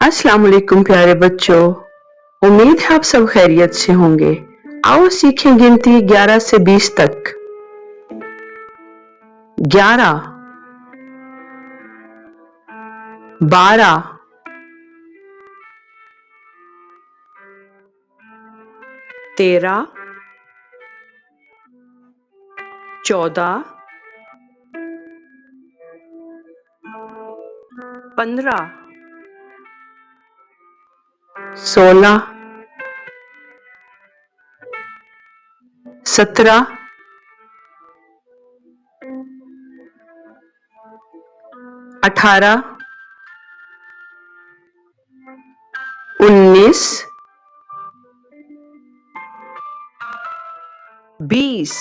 अस्सलाम वालेकुम प्यारे बच्चों। उम्मीद है आप सब खैरियत से होंगे। आओ सीखें गिनती 11 से 20 तक। 11, 12, 13, 14, 15, 16, 17, 18, 19, 20,